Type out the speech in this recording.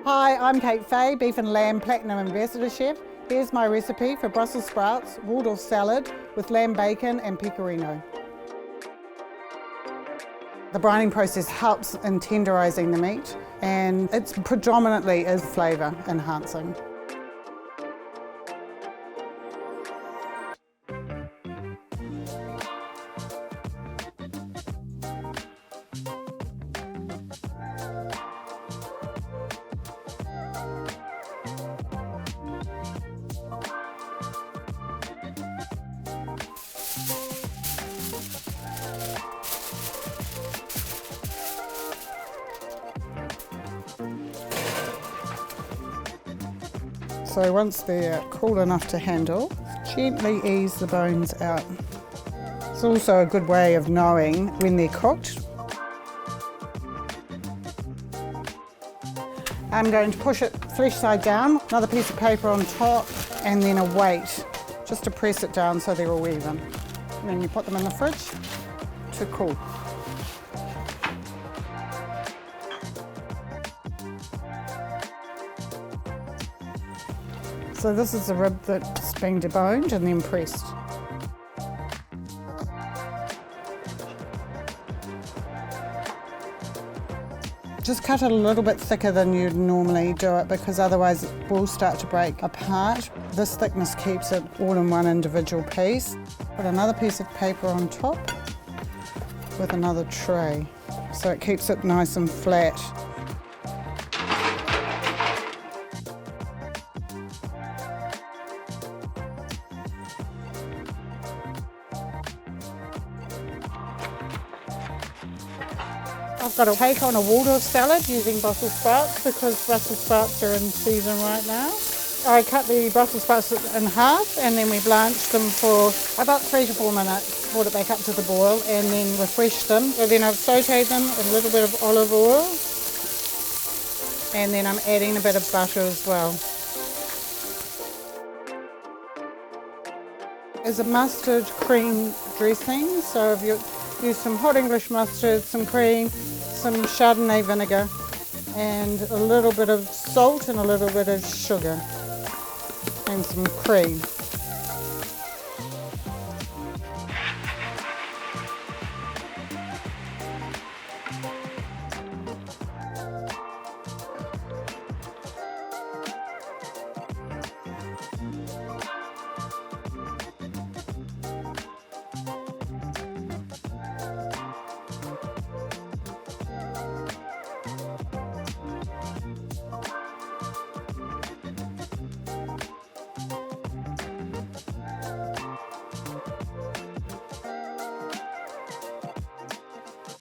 Hi, I'm Kate Fay, Beef and Lamb Platinum Ambassador Chef. Here's my recipe for Brussels sprouts, Waldorf salad with lamb bacon and pecorino. The brining process helps in tenderising the meat, and it's predominantly is flavour enhancing. So once they're cool enough to handle, gently ease the bones out. It's also a good way of knowing when they're cooked. I'm going to push it flesh side down, another piece of paper on top, and then a weight just to press it down so they're all even. And then you put them in the fridge to cool. So this is the rib that's been deboned and then pressed. Just cut it a little bit thicker than you'd normally do it, because otherwise it will start to break apart. This thickness keeps it all in one individual piece. Put another piece of paper on top with another tray, so it keeps it nice and flat. I've got a take on a Waldorf salad using Brussels sprouts because Brussels sprouts are in season right now. I cut the Brussels sprouts in half and then we blanched them for about 3 to 4 minutes, brought it back up to the boil and then refreshed them. And then I've sauteed them with a little bit of olive oil and then I'm adding a bit of butter as well. There's a mustard cream dressing, so if you use some hot English mustard, some cream, some Chardonnay vinegar and a little bit of salt and a little bit of sugar and some cream.